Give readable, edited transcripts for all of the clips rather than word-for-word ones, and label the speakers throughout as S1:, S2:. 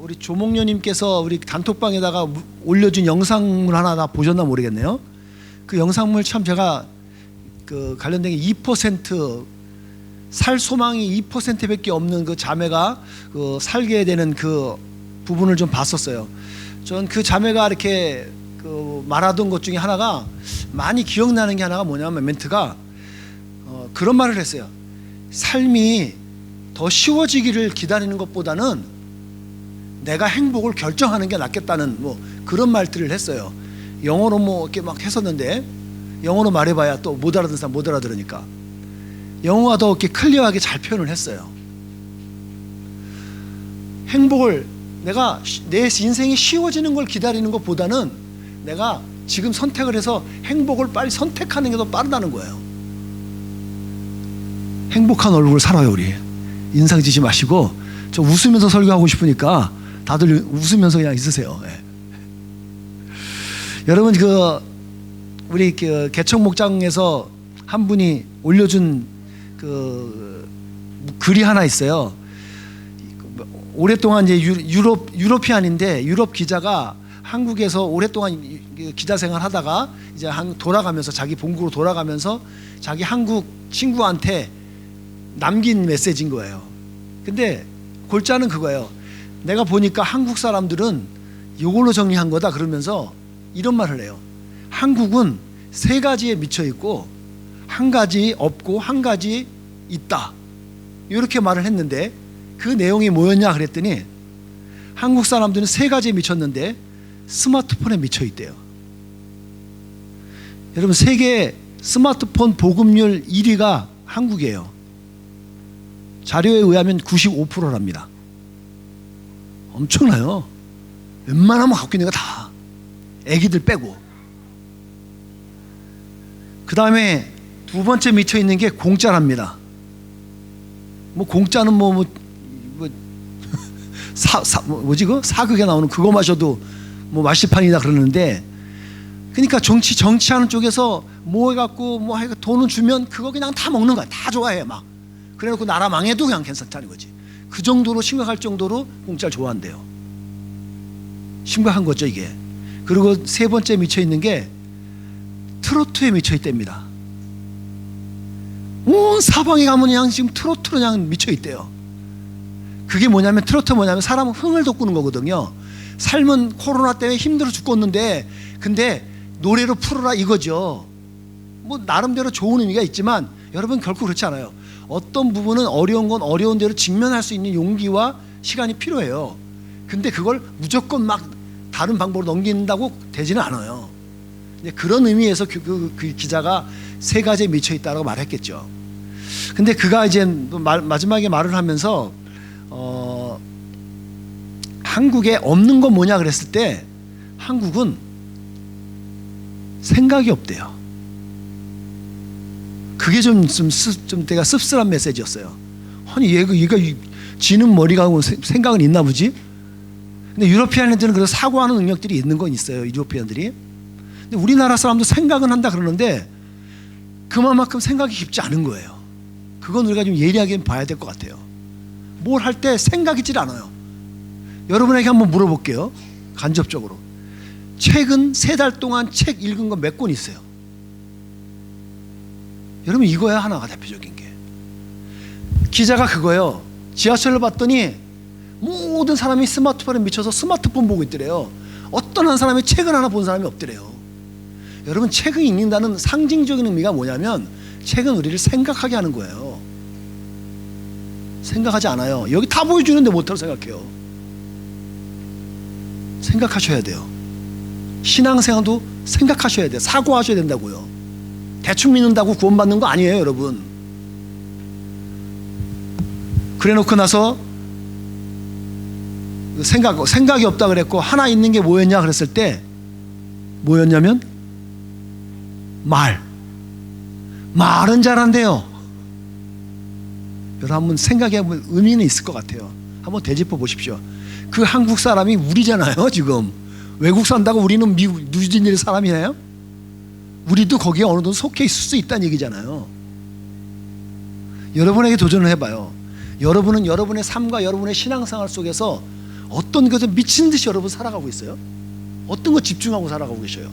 S1: 우리 조목녀님께서 우리 단톡방에다가 올려준 영상물 하나 다 보셨나 모르겠네요. 그 영상물 참 제가 그 관련된 게 2% 살 소망이 2%밖에 없는 그 자매가 그 살게 되는 그 부분을 좀 봤었어요. 전 그 자매가 이렇게 그 말하던 것 중에 하나가 많이 기억나는 게 하나가 뭐냐면 멘트가 그런 말을 했어요. 삶이 더 쉬워지기를 기다리는 것보다는 내가 행복을 결정하는 게 낫겠다는 뭐 그런 말들을 했어요. 영어로 뭐 이렇게 막 했었는데 영어로 말해봐야 또 못 알아듣는 사람 못 알아들으니까 영어가 더 이렇게 클리어하게 잘 표현을 했어요. 행복을 내가 내 인생이 쉬워지는 걸 기다리는 것보다는 내가 지금 선택을 해서 행복을 빨리 선택하는 게 더 빠르다는 거예요. 행복한 얼굴 살아요. 우리 인상 지지 마시고 저 웃으면서 설교하고 싶으니까 다들 웃으면서 그냥 있으세요. 네. 여러분 그 우리 그 개척 목장에서 한 분이 올려준 그 글이 하나 있어요. 오랫동안 이제 유러피안인데 유럽 기자가 한국에서 오랫동안 기자 생활 하다가 이제 돌아가면서 자기 본국으로 돌아가면서 자기 한국 친구한테 남긴 메시지인 거예요. 근데 골자는 그거예요. 내가 보니까 한국 사람들은 이걸로 정리한 거다 그러면서 이런 말을 해요. 한국은 세 가지에 미쳐 있고 한 가지 없고 한 가지 있다. 이렇게 말을 했는데 그 내용이 뭐였냐 그랬더니 한국 사람들은 세 가지에 미쳤는데 스마트폰에 미쳐 있대요. 여러분 세계 스마트폰 보급률 1위가 한국이에요. 자료에 의하면 95%랍니다. 엄청나요. 웬만하면 갖고 있는 거 다 애기들 빼고. 그 다음에 두 번째 미쳐 있는 게 공짜랍니다. 뭐 공짜는 뭐지 그 사극에 나오는 그거 마셔도 뭐 말시판이다 그러는데, 그러니까 정치하는 쪽에서 뭐 해갖고 뭐 돈을 주면 그거 그냥 다 먹는 거야. 다 좋아해 막. 그래놓고 나라 망해도 그냥 괜찮다는 거지. 그 정도로 심각할 정도로 공짜를 좋아한대요. 심각한 거죠 이게. 그리고 세 번째 미쳐 있는 게 트로트에 미쳐 있답니다. 온 사방에 가면 그냥 지금 트로트로 그냥 미쳐 있대요. 그게 뭐냐면 트로트 뭐냐면 사람은 흥을 돋구는 거거든요. 삶은 코로나 때문에 힘들어 죽겠는데 근데 노래로 풀어라 이거죠. 뭐 나름대로 좋은 의미가 있지만 여러분 결코 그렇지 않아요. 어떤 부분은 어려운 건 어려운 대로 직면할 수 있는 용기와 시간이 필요해요. 근데 그걸 무조건 막 다른 방법으로 넘긴다고 되지는 않아요. 그런 의미에서 그 기자가 세 가지에 미쳐 있다고 말했겠죠. 근데 그가 이제 마지막에 말을 하면서 한국에 없는 건 뭐냐 그랬을 때 한국은 생각이 없대요. 그게 좀 되게 씁쓸한 메시지였어요. 아니 얘가 지는 머리가 하고 생각은 있나 보지? 근데 유러피안들은 그래서 사고하는 능력들이 있는 건 있어요. 유러피안들이. 근데 우리나라 사람도 생각은 한다 그러는데 그만큼 생각이 깊지 않은 거예요. 그건 우리가 좀 예리하게 봐야 될 것 같아요. 뭘 할 때 생각이 있질 않아요. 여러분에게 한번 물어볼게요. 간접적으로. 최근 3달 동안 책 읽은 거 몇 권 있어요? 여러분 이거야 하나가 대표적인 게. 기자가 그거예요. 지하철을 봤더니 모든 사람이 스마트폰에 미쳐서 스마트폰 보고 있더래요. 어떤 한 사람이 책을 하나 본 사람이 없더래요. 여러분 책을 읽는다는 상징적인 의미가 뭐냐면 책은 우리를 생각하게 하는 거예요. 생각하지 않아요. 여기 다 보여주는데 못하고 생각해요. 생각하셔야 돼요. 신앙생활도 생각하셔야 돼요. 사고하셔야 된다고요. 대충 믿는다고 구원받는 거 아니에요 여러분. 그래 놓고 나서 생각이 없다 그랬고 하나 있는 게 뭐였냐 그랬을 때 뭐였냐면 말은 잘한대요. 여러분 한번 생각해보면 의미는 있을 것 같아요. 한번 되짚어 보십시오. 그 한국 사람이 우리잖아요. 지금 외국 산다고 우리는 미국 뉴질랜드 사람이에요? 우리도 거기에 어느 정도 속해 있을 수 있다는 얘기잖아요. 여러분에게 도전을 해봐요. 여러분은 여러분의 삶과 여러분의 신앙생활 속에서 어떤 것에 미친 듯이 여러분 살아가고 있어요? 어떤 거 집중하고 살아가고 계셔요?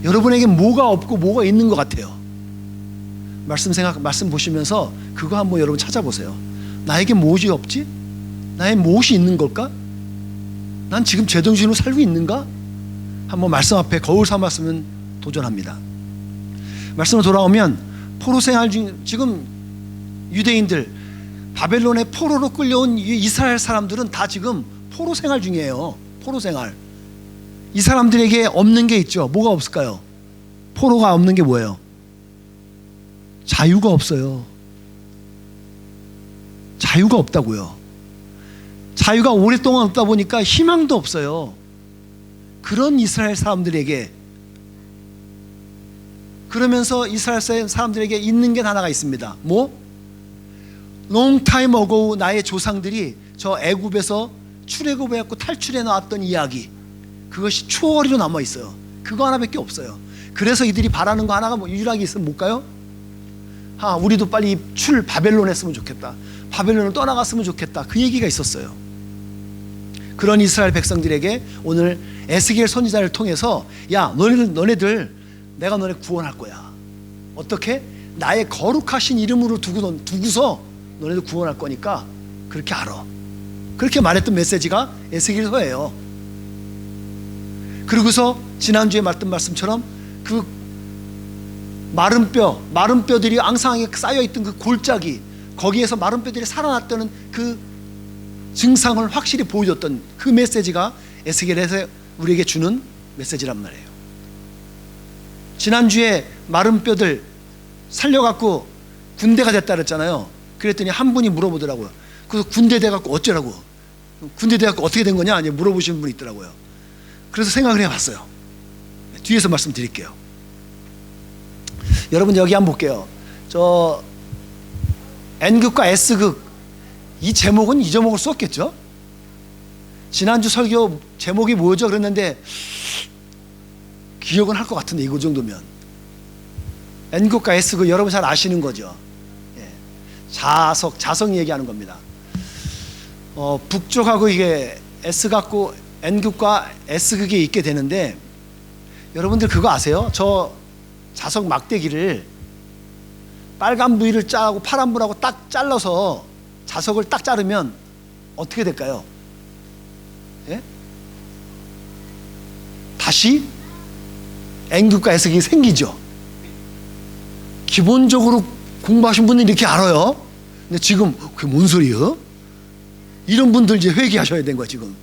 S1: 여러분에게 뭐가 없고 뭐가 있는 것 같아요? 말씀 보시면서 그거 한번 여러분 찾아보세요. 나에게 무엇이 없지? 나의 무엇이 있는 걸까? 난 지금 제정신으로 살고 있는가? 한번 말씀 앞에 거울 삼았으면 도전합니다. 말씀으로 돌아오면 포로 생활 중, 지금 유대인들 바벨론의 포로로 끌려온 이스라엘 사람들은 다 지금 포로 생활 중이에요. 포로 생활. 이 사람들에게 없는 게 있죠. 뭐가 없을까요? 포로가 없는 게 뭐예요? 자유가 없어요. 자유가 없다고요. 자유가 오랫동안 없다 보니까 희망도 없어요. 그런 이스라엘 사람들에게, 그러면서 이스라엘 사람들에게 있는 게 하나가 있습니다. 뭐? Long time ago 나의 조상들이 저 애굽에서 출애굽해갖고 탈출해 나왔던 이야기, 그것이 추억으로 남아 있어요. 그거 하나밖에 없어요. 그래서 이들이 바라는 거 하나가 뭐 유일하게 있으면 뭘까요? 우리도 빨리 바벨론 했으면 좋겠다. 바벨론을 떠나갔으면 좋겠다. 그 얘기가 있었어요. 그런 이스라엘 백성들에게 오늘 에스겔 선지자를 통해서, 야, 너네들 내가 너네 구원할 거야. 어떻게? 나의 거룩하신 이름으로 두고서 너네들 구원할 거니까 그렇게 알아. 그렇게 말했던 메시지가 에스겔서예요. 그리고서 지난주에 말했던 말씀처럼 그 마른 뼈들이 앙상하게 쌓여있던 그 골짜기, 거기에서 마른 뼈들이 살아났다는 그 증상을 확실히 보여줬던 그 메시지가 에스겔에서 우리에게 주는 메시지란 말이에요. 지난주에 마른 뼈들 살려갖고 군대가 됐다 그랬잖아요. 그랬더니 한 분이 물어보더라고요. 그래서 군대 돼갖고 어쩌라고, 군대 돼갖고 어떻게 된 거냐 물어보시는 분이 있더라고요. 그래서 생각을 해봤어요. 뒤에서 말씀드릴게요. 여러분 여기 한번 볼게요. 저 N극과 S극, 이 제목은 잊어먹을 수 없겠죠? 지난주 설교 제목이 뭐죠? 그랬는데 기억은 할 것 같은데, 이거 정도면. N극과 S극 여러분 잘 아시는 거죠? 예. 자석 얘기하는 겁니다. 북쪽하고 이게 S극과 N극과 S극이 있게 되는데, 여러분들 그거 아세요? 저 자석 막대기를 빨간 부위를 짜고 파란 부위하고 딱 잘라서 자석을 딱 자르면 어떻게 될까요? 예? 다시 N극과 S극이 생기죠. 기본적으로 공부하신 분들이 이렇게 알아요. 근데 지금 그게 뭔 소리예요? 이런 분들 이제 회개하셔야 되는 거야. 지금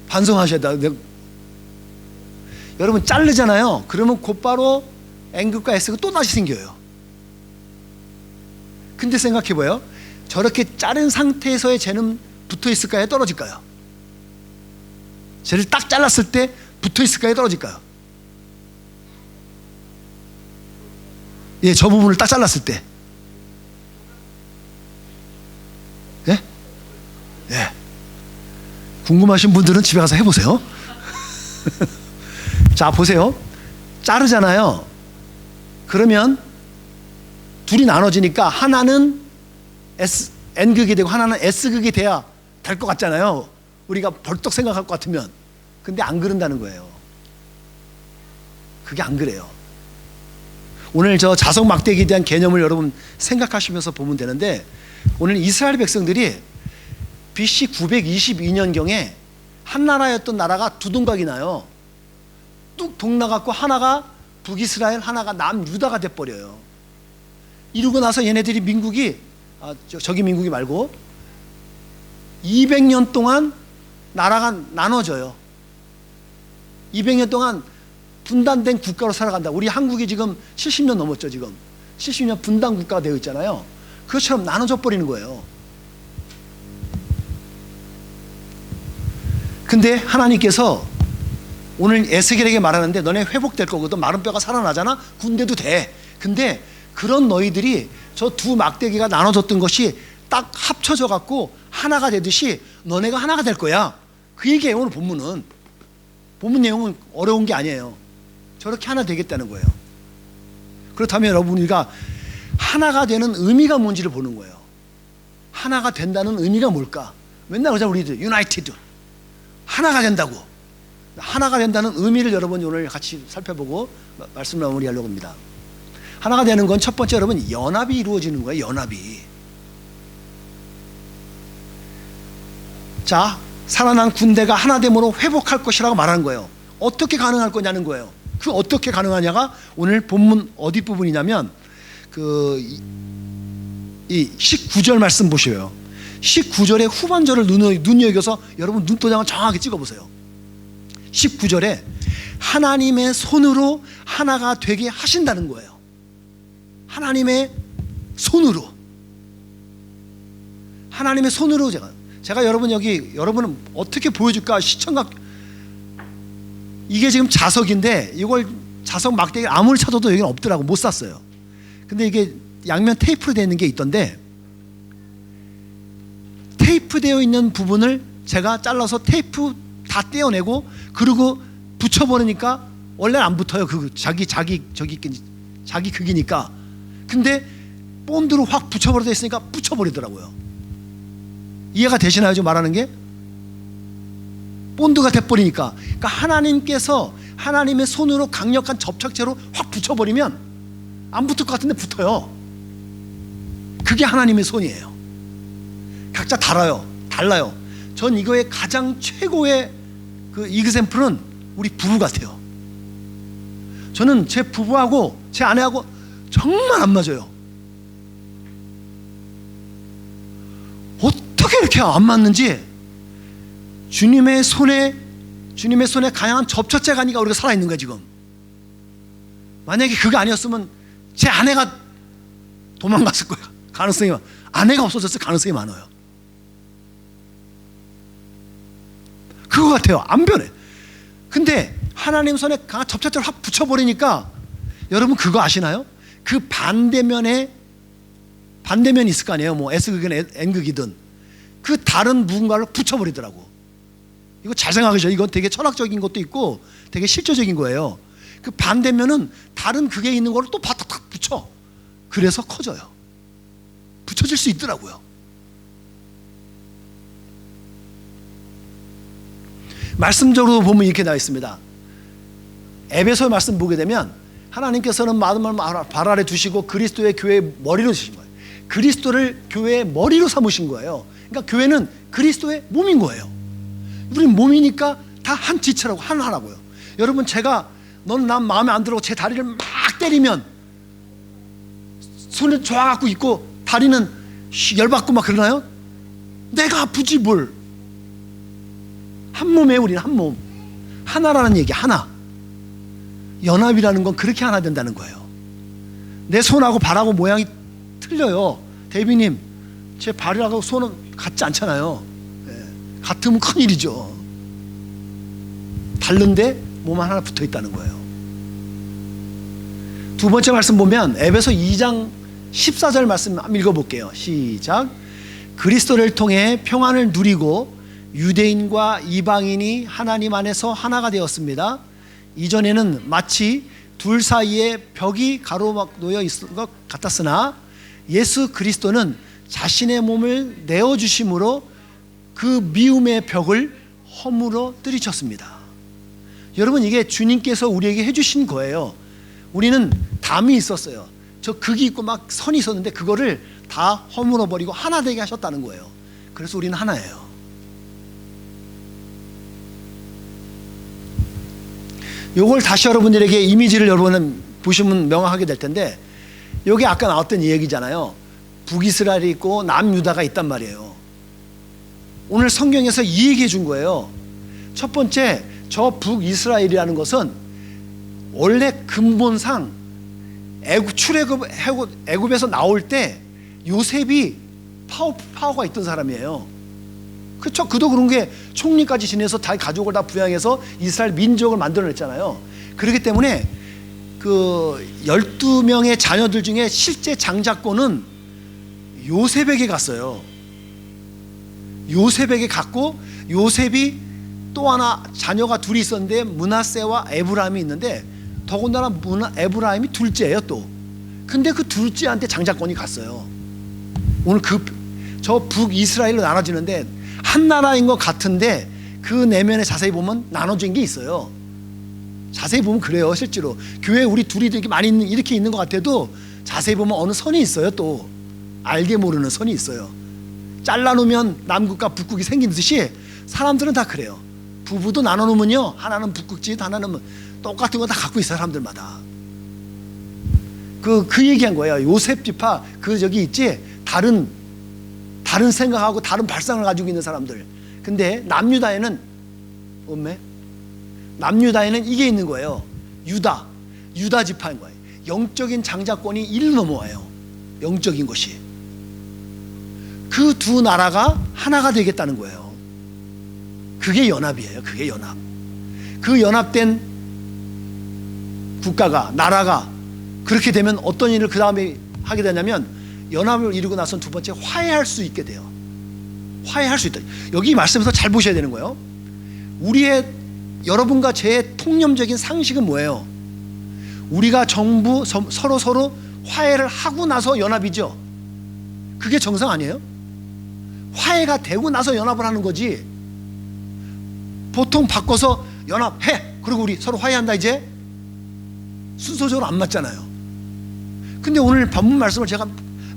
S1: 반성하셔야 돼. 여러분 자르잖아요. 그러면 곧바로 N극과 S극이 또 다시 생겨요. 근데 생각해봐요. 저렇게 자른 상태에서의 쟤는 붙어 있을까요? 떨어질까요? 쟤를 딱 잘랐을 때 붙어 있을까요? 떨어질까요? 예, 저 부분을 딱 잘랐을 때. 예? 예. 궁금하신 분들은 집에 가서 해보세요. 자, 보세요. 자르잖아요. 그러면 둘이 나눠지니까 하나는 N극이 되고 하나는 S극이 돼야 될 것 같잖아요. 우리가 벌떡 생각할 것 같으면. 근데 안 그런다는 거예요. 그게 안 그래요. 오늘 저 자석 막대기에 대한 개념을 여러분 생각하시면서 보면 되는데, 오늘 이스라엘 백성들이 BC 922년경에 한 나라였던 나라가 두 동각이 나요. 뚝 동나갖고 하나가 북이스라엘, 하나가 남유다가 돼버려요. 이러고 나서 얘네들이 민국이, 저기 민국이 말고 200년 동안 나라가 나눠져요. 200년 동안 분단된 국가로 살아간다. 우리 한국이 지금 70년 넘었죠. 지금 70년 분단 국가가 되어 있잖아요. 그것처럼 나눠져 버리는 거예요. 근데 하나님께서 오늘 에스겔에게 말하는데, 너네 회복될 거거든. 마른 뼈가 살아나잖아. 군대도 돼. 근데 그런 너희들이 저 두 막대기가 나눠졌던 것이 딱 합쳐져 갖고 하나가 되듯이 너네가 하나가 될 거야. 그 얘기예요. 오늘 본문은. 본문 내용은 어려운 게 아니에요. 저렇게 하나 되겠다는 거예요. 그렇다면 여러분, 우리가 하나가 되는 의미가 뭔지를 보는 거예요. 하나가 된다는 의미가 뭘까? 맨날 그러잖아 우리들. 유나이티드. 하나가 된다고. 하나가 된다는 의미를 여러분 오늘 같이 살펴보고 말씀을 마무리하려고 합니다. 하나가 되는 건 첫 번째 여러분 연합이 이루어지는 거예요. 연합이. 자, 살아난 군대가 하나됨으로 회복할 것이라고 말하는 거예요. 어떻게 가능할 거냐는 거예요. 그 어떻게 가능하냐가 오늘 본문 어디 부분이냐면 이 19절 말씀 보셔요. 19절의 후반절을 눈여겨서 여러분 눈도장을 정확하게 찍어보세요. 19절에 하나님의 손으로 하나가 되게 하신다는 거예요. 하나님의 손으로. 하나님의 손으로 제가 여러분 여러분은 어떻게 보여줄까 시청각. 이게 지금 자석인데 이걸 자석 막대기 아무리 찾아도 여기는 없더라고. 못 샀어요. 근데 이게 양면 테이프로 되어 있는 게 있던데 테이프 되어 있는 부분을 제가 잘라서 테이프 다 떼어내고 그리고 붙여버리니까 원래는 안 붙어요. 그 자기 크기니까. 근데 본드로 확 붙여버려 있으니까 붙여버리더라고요. 이해가 되시나요? 지금 말하는 게? 본드가 돼버리니까. 그러니까 하나님께서 하나님의 손으로 강력한 접착제로 확 붙여버리면 안 붙을 것 같은데 붙어요. 그게 하나님의 손이에요. 각자 달라요. 전 이거의 가장 최고의 그 이그샘플은 우리 부부 같아요. 저는 제 부부하고 제 아내하고 정말 안 맞아요. 어떻게 이렇게 안 맞는지. 주님의 손에 가양한 접착제가 아니까 우리가 살아있는 거야 지금. 만약에 그거 아니었으면 제 아내가 도망갔을 거예요. 가능성이 아내가 없어졌을 가능성이 많아요. 그거 같아요. 안 변해. 근데 하나님 손에 강한 접착제를 확 붙여버리니까 여러분 그거 아시나요? 그 반대면이 있을 거 아니에요. 뭐 S극이든 N극이든 그 다른 무언가를 붙여버리더라고. 이거 잘 생각하죠. 이건 되게 철학적인 것도 있고 되게 실제적인 거예요. 그 반대면은 다른 극에 있는 거를 또 바닥 붙여. 그래서 커져요. 붙여질 수 있더라고요. 말씀적으로 보면 이렇게 나와 있습니다. 에베소 말씀 보게 되면 하나님께서는 마음을 발 아래 두시고 그리스도의 교회의 머리로 주신 거예요. 그리스도를 교회의 머리로 삼으신 거예요. 그러니까 교회는 그리스도의 몸인 거예요. 우리는 몸이니까 다 한 지체라고 하나라고요. 여러분 넌 난 마음에 안 들어 제 다리를 막 때리면 손을 좋아갖고 있고 다리는 열받고 막 그러나요? 내가 아프지 뭘. 한 몸에 우리는 한 몸. 하나라는 얘기. 하나. 연합이라는 건 그렇게 하나 된다는 거예요. 내 손하고 발하고 모양이 틀려요. 데이비님 제 발하고 손은 같지 않잖아요. 같으면 큰일이죠. 다른데 몸 하나 붙어 있다는 거예요. 두 번째 말씀 보면 에베소 2장 14절 말씀 한번 읽어볼게요. 시작. 그리스도를 통해 평안을 누리고 유대인과 이방인이 하나님 안에서 하나가 되었습니다. 이전에는 마치 둘 사이에 벽이 가로막놓여 있을 것 같았으나 예수 그리스도는 자신의 몸을 내어주심으로 그 미움의 벽을 허물어 들이쳤습니다. 여러분 이게 주님께서 우리에게 해주신 거예요. 우리는 담이 있었어요. 저 극이 있고 막 선이 있었는데 그거를 다 허물어 버리고 하나 되게 하셨다는 거예요. 그래서 우리는 하나예요. 요걸 다시 여러분들에게 이미지를 여러분은 보시면 명확하게 될 텐데 여기 아까 나왔던 얘기잖아요. 북이스라엘이 있고 남유다가 있단 말이에요. 오늘 성경에서 이 얘기해 준 거예요. 첫 번째, 저 북이스라엘이라는 것은 원래 근본상 애굽에서 나올 때 요셉이 파워가 있던 사람이에요. 그렇죠? 그도 그런 게 총리까지 지내서 다 가족을 다 부양해서 이스라엘 민족을 만들어냈잖아요. 그렇기 때문에 그 12명의 자녀들 중에 실제 장자권은 요셉에게 갔어요. 요셉에게 갔고 요셉이 또 하나 자녀가 둘이 있었는데 므낫세와 에브라임이 있는데 더군다나 에브라임이 둘째예요 또. 근데 그 둘째한테 장자권이 갔어요. 오늘 저 북이스라엘로 나눠지는데 한 나라인 것 같은데 그 내면에 자세히 보면 나눠진 게 있어요. 자세히 보면 그래요. 실제로 교회 우리 둘이 이렇게 많이 이렇게 있는 것 같아도 자세히 보면 어느 선이 있어요. 또 알게 모르는 선이 있어요. 잘라놓으면 남극과 북극이 생기듯이 사람들은 다 그래요. 부부도 나눠놓으면요, 하나는 북극짓, 하나는 똑같은 거 다 갖고 있어요. 사람들마다. 그 얘기한 거예요. 요셉 지파 저기 있지, 다른 생각하고 다른 발상을 가지고 있는 사람들. 근데 남유다에는 없네. 남유다에는 이게 있는 거예요. 유다 지파인 거예요. 영적인 장자권이 이를 넘어와요. 영적인 것이. 그 두 나라가 하나가 되겠다는 거예요. 그게 연합이에요. 그게 연합. 그 연합된 국가가, 나라가 그렇게 되면 어떤 일을 그 다음에 하게 되냐면, 연합을 이루고 나선 두 번째 화해할 수 있게 돼요. 화해할 수 있다. 여기 말씀에서 잘 보셔야 되는 거예요. 여러분과 제 통념적인 상식은 뭐예요? 우리가 정부 서로 화해를 하고 나서 연합이죠. 그게 정상 아니에요? 화해가 되고 나서 연합을 하는 거지. 보통 바꿔서 연합해, 그리고 우리 서로 화해한다, 이제 순서적으로 안 맞잖아요. 근데 오늘 본문 말씀을 제가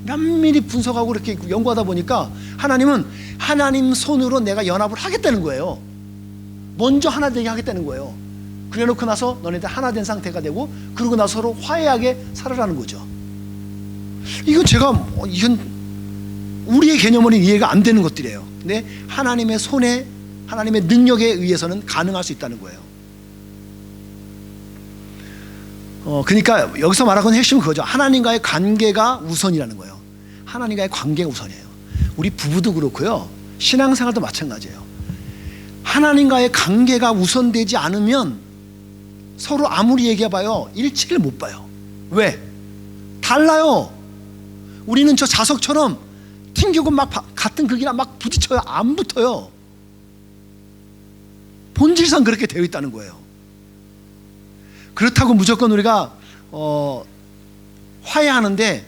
S1: 면밀히 분석하고 이렇게 연구하다 보니까 하나님은 하나님 손으로 내가 연합을 하겠다는 거예요. 먼저 하나 되게 하겠다는 거예요. 그래 놓고 나서 너네들 하나 된 상태가 되고, 그러고 나서 서로 화해하게 살아라는 거죠. 이건 우리의 개념으로는 이해가 안 되는 것들이에요. 근데 하나님의 손에, 하나님의 능력에 의해서는 가능할 수 있다는 거예요. 그러니까 여기서 말하는 핵심은 그거죠. 하나님과의 관계가 우선이라는 거예요. 하나님과의 관계가 우선이에요. 우리 부부도 그렇고요, 신앙생활도 마찬가지예요. 하나님과의 관계가 우선되지 않으면 서로 아무리 얘기해봐요, 일치를 못 봐요. 왜? 달라요. 우리는 저 자석처럼 튕기고 막 같은 극이랑 막 부딪혀요. 안 붙어요. 본질상 그렇게 되어 있다는 거예요. 그렇다고 무조건 우리가 화해하는데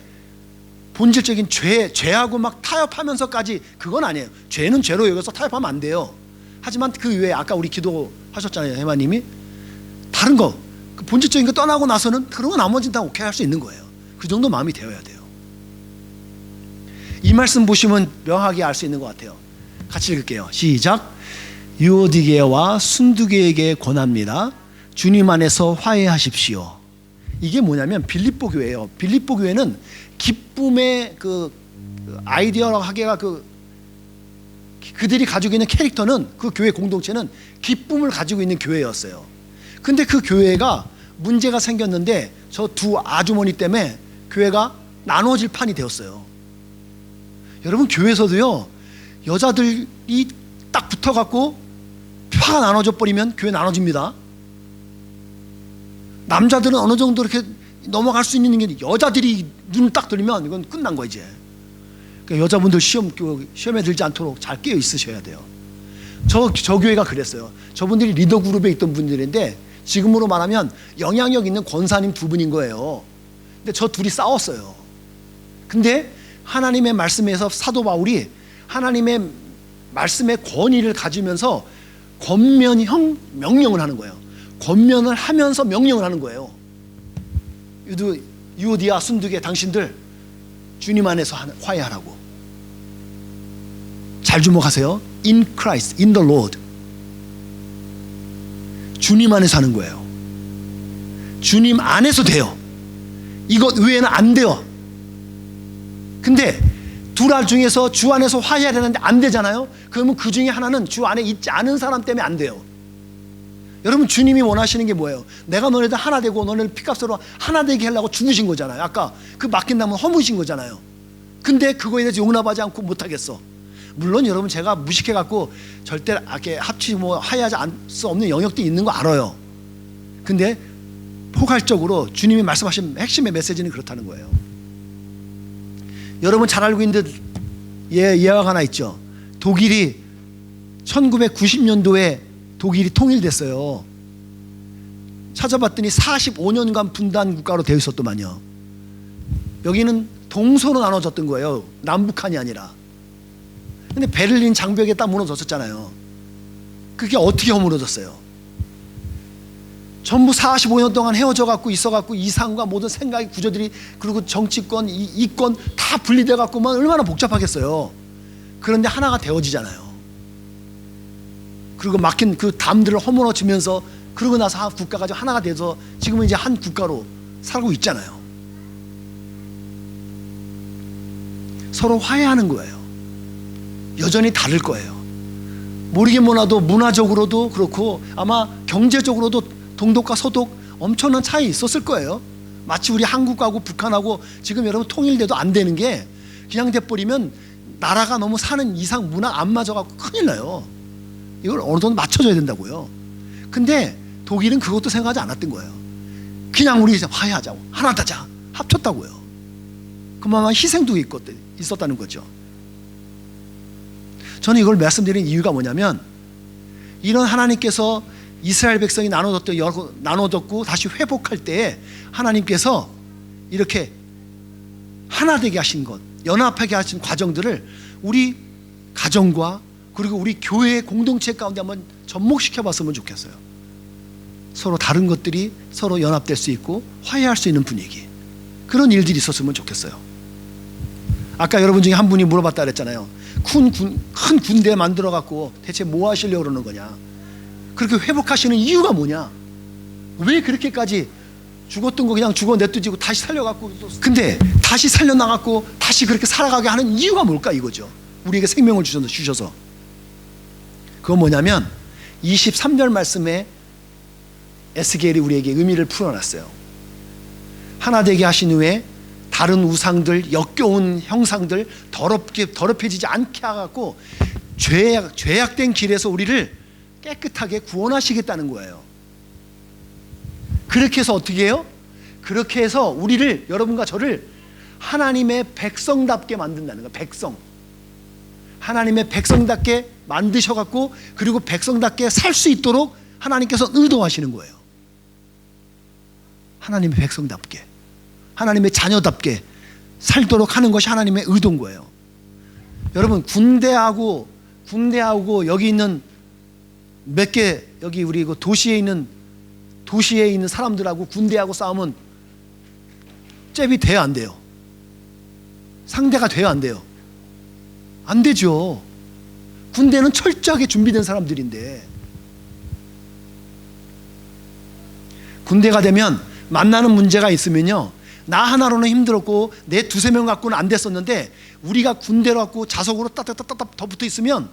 S1: 본질적인 죄하고 막 타협하면서까지, 그건 아니에요. 죄는 죄로 여기서 타협하면 안 돼요. 하지만 그 외에 아까 우리 기도하셨잖아요, 해마님이. 다른 거, 그 본질적인 거 떠나고 나서는 그런 거 나머지는 다 오케이 할 수 있는 거예요. 그 정도 마음이 되어야 돼요. 이 말씀 보시면 명확하게 알 수 있는 것 같아요. 같이 읽을게요. 시작. 유오디게와 순두게에게 권합니다. 주님 안에서 화해하십시오. 이게 뭐냐면 빌립보 교회예요. 빌립보 교회는 기쁨의 그 아이디어라고 하기가 그들이 가지고 있는 캐릭터는, 그 교회 공동체는 기쁨을 가지고 있는 교회였어요. 근데 그 교회가 문제가 생겼는데 저 두 아주머니 때문에 교회가 나눠질 판이 되었어요. 여러분, 교회에서도요, 여자들이 딱 붙어갖고 파가 나눠져 버리면 교회 나눠집니다. 남자들은 어느 정도 이렇게 넘어갈 수 있는 게, 여자들이 눈을 딱 들면 이건 끝난 거야 이제. 그러니까 여자분들 시험에 들지 않도록 잘 깨어 있으셔야 돼요. 저 교회가 그랬어요. 저분들이 리더 그룹에 있던 분들인데 지금으로 말하면 영향력 있는 권사님 두 분인 거예요. 근데 저 둘이 싸웠어요. 근데 하나님의 말씀에서 사도 바울이 하나님의 말씀의 권위를 가지면서 권면형 명령을 하는 거예요. 권면을 하면서 명령을 하는 거예요. 유오디아, 순두게, 당신들 주님 안에서 화해하라고. 잘 주목하세요. In Christ, in the Lord. 주님 안에서 하는 거예요. 주님 안에서 돼요. 이것 외에는 안 돼요. 근데 둘 중에서 주 안에서 화해해야 되는데 안 되잖아요. 그러면 그 중에 하나는 주 안에 있지 않은 사람 때문에 안 돼요. 여러분, 주님이 원하시는 게 뭐예요? 내가 너네들 하나 되고 너네들 피값으로 하나 되게 하려고 죽으신 거잖아요. 아까 그 맡긴다면 허무신 거잖아요. 근데 그거에 대해서 용납하지 않고 못하겠어. 물론 여러분, 제가 무식해갖고 절대 이렇게 합치고 화해하지 않을 수 없는 영역도 있는 거 알아요. 근데 포괄적으로 주님이 말씀하신 핵심의 메시지는 그렇다는 거예요. 여러분 잘 알고 있는 듯 예화가 하나 있죠. 독일이 1990년도에 독일이 통일됐어요. 찾아봤더니 45년간 분단 국가로 되어 있었더만요. 여기는 동서로 나눠졌던 거예요. 남북한이 아니라. 근데 베를린 장벽에 딱 무너졌었잖아요. 그게 어떻게 허물어졌어요? 전부 45년 동안 헤어져 갖고 있어 갖고 이상과 모든 생각의 구조들이, 그리고 정치권, 이권 다 분리돼 갖고만 얼마나 복잡하겠어요. 그런데 하나가 되어지잖아요. 그리고 막힌 그 담들을 허물어지면서, 그러고 나서 국가가 하나가 돼서 지금은 이제 한 국가로 살고 있잖아요. 서로 화해하는 거예요. 여전히 다를 거예요. 모르긴 몰라도 문화적으로도 그렇고 아마 경제적으로도 동독과 서독 엄청난 차이 있었을 거예요. 마치 우리 한국하고 북한하고 지금 여러분 통일돼도 안 되는 게, 그냥 돼버리면 나라가 너무 사는 이상 문화 안 맞아갖고 큰일 나요. 이걸 어느 정도 맞춰줘야 된다고요. 근데 독일은 그것도 생각하지 않았던 거예요. 그냥 우리 화해하자고, 하나 되자, 합쳤다고요. 그만한 희생도 있었다는 거죠. 저는 이걸 말씀드리는 이유가 뭐냐면, 이런 하나님께서 이스라엘 백성이 나눠졌고 다시 회복할 때 하나님께서 이렇게 하나 되게 하신 것, 연합하게 하신 과정들을 우리 가정과 그리고 우리 교회의 공동체 가운데 한번 접목시켜 봤으면 좋겠어요. 서로 다른 것들이 서로 연합될 수 있고 화해할 수 있는 분위기, 그런 일들이 있었으면 좋겠어요. 아까 여러분 중에 한 분이 물어봤다 그랬잖아요. 큰 군대 만들어 갖고 대체 뭐 하시려고 그러는 거냐, 그렇게 회복하시는 이유가 뭐냐, 왜 그렇게까지 죽었던 거 그냥 죽어 내두지고 다시 살려갖고, 근데 다시 살려나갖고 다시 그렇게 살아가게 하는 이유가 뭘까 이거죠. 우리에게 생명을 주셔서. 그건 뭐냐면 23절 말씀에 에스겔이 우리에게 의미를 풀어놨어요. 하나 되게 하신 후에 다른 우상들, 역겨운 형상들 더럽혀지지 않게 하고 죄악된 길에서 우리를 깨끗하게 구원하시겠다는 거예요. 그렇게 해서 어떻게 해요? 그렇게 해서 우리를, 여러분과 저를 하나님의 백성답게 만든다는 거예요. 백성, 하나님의 백성답게 만드셔갖고, 그리고 백성답게 살 수 있도록 하나님께서 의도하시는 거예요. 하나님의 백성답게, 하나님의 자녀답게 살도록 하는 것이 하나님의 의도인 거예요. 여러분, 군대하고 여기 있는 몇 개, 여기 우리 그 도시에 있는 사람들하고 군대하고 싸우면 잽이 돼요, 안 돼요? 상대가 돼요, 안 돼요? 안 되죠. 군대는 철저하게 준비된 사람들인데, 군대가 되면 만나는 문제가 있으면요, 나 하나로는 힘들었고 내 두세 명 갖고는 안 됐었는데, 우리가 군대로 갖고 자석으로 따따따따 더 붙어 있으면,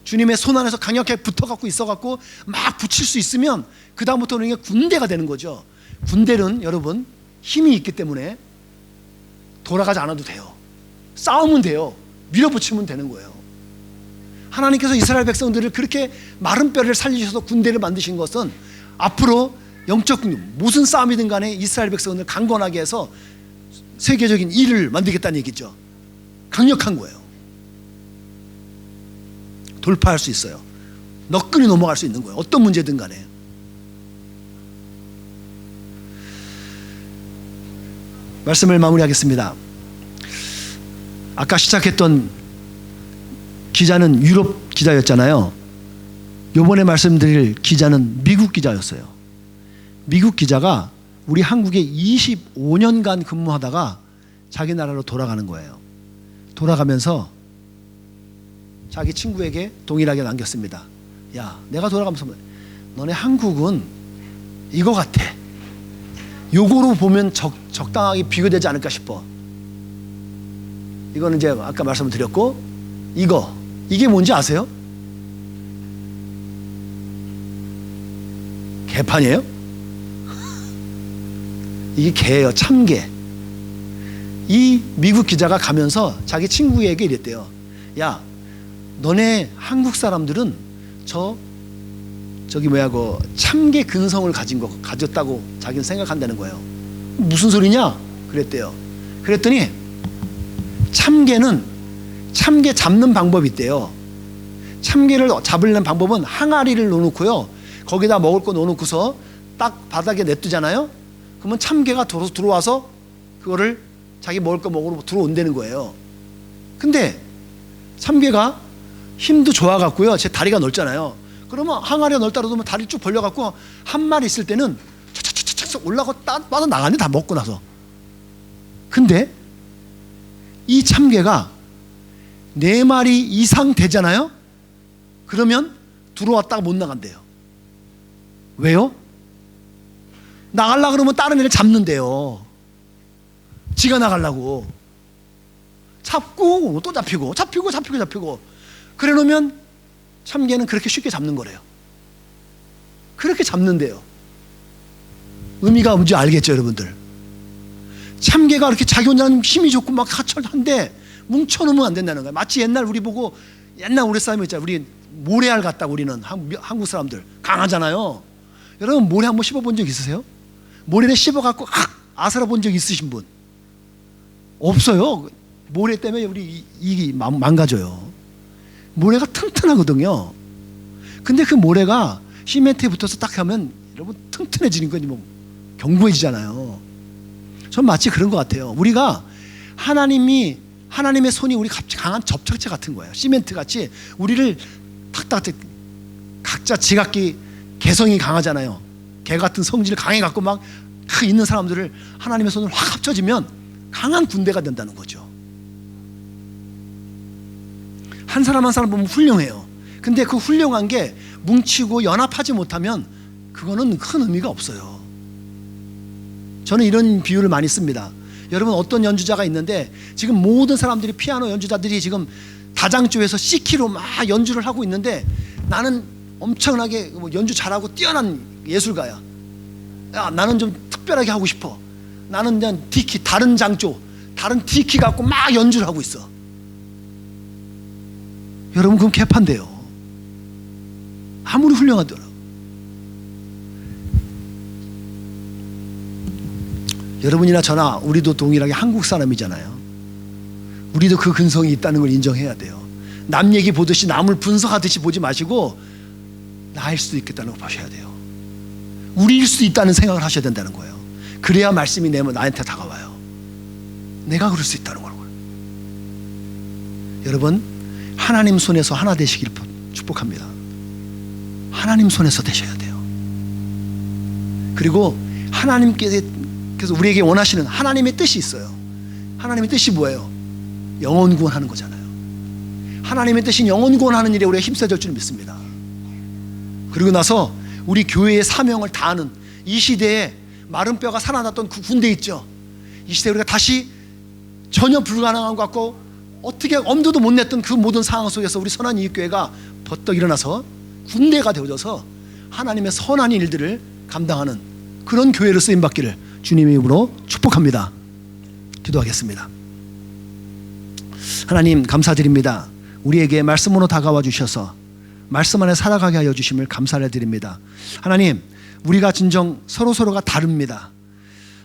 S1: 주님의 손 안에서 강력하게 붙어갖고 있어갖고 막 붙일 수 있으면 그 다음부터는 이게 군대가 되는 거죠. 군대는 여러분 힘이 있기 때문에 돌아가지 않아도 돼요. 싸우면 돼요. 밀어붙이면 되는 거예요. 하나님께서 이스라엘 백성들을 그렇게 마른 뼈를 살리셔서 군대를 만드신 것은 앞으로 영적 무슨 싸움이든 간에 이스라엘 백성들을 강건하게 해서 세계적인 일을 만들겠다는 얘기죠. 강력한 거예요. 돌파할 수 있어요. 너끈히 넘어갈 수 있는 거예요. 어떤 문제든 간에. 말씀을 마무리하겠습니다. 아까 시작했던 기자는 유럽 기자였잖아요. 이번에 말씀드릴 기자는 미국 기자였어요. 미국 기자가 우리 한국에 25년간 근무하다가 자기 나라로 돌아가는 거예요. 돌아가면서 자기 친구에게 동일하게 남겼습니다. 야, 내가 돌아가면서 너네 한국은 이거 같아. 요거로 보면 적당하게 비교되지 않을까 싶어. 이거는 이제 아까 말씀을 드렸고, 이게 뭔지 아세요? 개판이에요? 이게 개예요. 참개. 이 미국 기자가 가면서 자기 친구에게 이랬대요. 야, 너네 한국 사람들은 저기 뭐야 그 참개 근성을 가졌다고 자기는 생각한다는 거예요. 무슨 소리냐? 그랬대요. 그랬더니 참개 잡는 방법이 있대요. 참개를 잡으려는 방법은 항아리를 놓고요, 거기다 먹을 거 놓고서 딱 바닥에 냅두잖아요. 그러면 참개가 들어와서 그거를 자기 먹을 거 먹으러 들어온다는 거예요. 근데 참개가 힘도 좋아갖고요. 제 다리가 넓잖아요. 그러면 항아리가 넓다 그러면 다리 쭉 벌려갖고 한 마리 있을 때는 차차차차차 올라가 빠져나가네, 다 먹고 나서. 근데 이 참개가 4마리 이상 되잖아요. 그러면 들어왔다가 못 나간대요. 왜요? 나가려고 그러면 다른 애를 잡는데요. 지가 나가려고. 잡고 또 잡히고 잡히고 그래 놓으면 참개는 그렇게 쉽게 잡는 거래요. 그렇게 잡는데요. 의미가 뭔지 알겠죠, 여러분들? 참개가 그렇게 자기 혼자는 힘이 좋고 막 하철한데 뭉쳐놓으면 안 된다는 거예요. 마치 옛날 우리 보고, 옛날 우리 사람이 있잖아요. 우리 모래알 같다고, 우리는 한국 사람들 강하잖아요. 여러분 모래 한번 씹어본 적 있으세요? 모래를 씹어갖고 아사라 본 적 있으신 분? 없어요. 모래 때문에 우리 이게 망가져요. 모래가 튼튼하거든요. 근데 그 모래가 시멘트에 붙어서 딱 하면 여러분 튼튼해지는 거니 뭐 견고해지잖아요. 전 마치 그런 것 같아요. 우리가 하나님의 손이 우리 강한 접착제 같은 거예요. 시멘트 같이 우리를 탁탁, 각자 지각기 개성이 강하잖아요. 개 같은 성질 강해갖고 막 있는 사람들을 하나님의 손을 확 합쳐지면 강한 군대가 된다는 거죠. 한 사람 한 사람 보면 훌륭해요. 근데 그 훌륭한 게 뭉치고 연합하지 못하면 그거는 큰 의미가 없어요. 저는 이런 비유를 많이 씁니다. 여러분, 어떤 연주자가 있는데 지금 모든 사람들이, 피아노 연주자들이 지금 다장조에서 C키로 막 연주를 하고 있는데 나는 엄청나게 연주 잘하고 뛰어난 예술가야. 야, 나는 좀 특별하게 하고 싶어. 나는 그냥 D키, 다른 장조, 다른 D키 갖고 막 연주를 하고 있어. 여러분, 그럼 개판돼요. 아무리 훌륭하더라도. 여러분이나 저나 우리도 동일하게 한국 사람이잖아요. 우리도 그 근성이 있다는 걸 인정해야 돼요. 남 얘기 보듯이, 남을 분석하듯이 보지 마시고 나일 수도 있겠다는 걸 보셔야 돼요. 우리일 수도 있다는 생각을 하셔야 된다는 거예요. 그래야 말씀이 나한테 다가와요. 내가 그럴 수 있다는 걸. 여러분, 하나님 손에서 하나 되시길 축복합니다. 하나님 손에서 되셔야 돼요. 그리고 하나님께서 우리에게 원하시는 하나님의 뜻이 있어요. 하나님의 뜻이 뭐예요? 영혼 구원하는 거잖아요. 하나님의 뜻인 영혼 구원하는 일에 우리가 힘써질 줄 믿습니다. 그리고 나서 우리 교회의 사명을 다하는, 이 시대에 마른 뼈가 살아났던 그 군대 있죠. 이 시대에 우리가 다시 전혀 불가능한 것 같고 어떻게 엄두도 못 냈던 그 모든 상황 속에서 우리 선한 이웃교회가 버떡 일어나서 군대가 되어져서 하나님의 선한 일들을 감당하는 그런 교회로 쓰임받기를 주님의 이름으로 축복합니다. 기도하겠습니다. 하나님, 감사드립니다. 우리에게 말씀으로 다가와 주셔서 말씀 안에 살아가게 하여 주심을 감사를 드립니다. 하나님, 우리가 진정 서로가 다릅니다.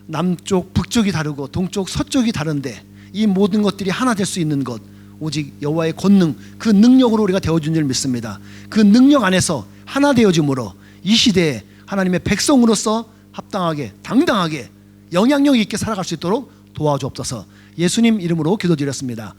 S1: 남쪽 북쪽이 다르고 동쪽 서쪽이 다른데 이 모든 것들이 하나 될 수 있는 것, 오직 여호와의 권능, 그 능력으로 우리가 되어준 줄 믿습니다. 그 능력 안에서 하나 되어짐으로 이 시대에 하나님의 백성으로서 합당하게, 당당하게, 영향력 있게 살아갈 수 있도록 도와주옵소서. 예수님 이름으로 기도드렸습니다.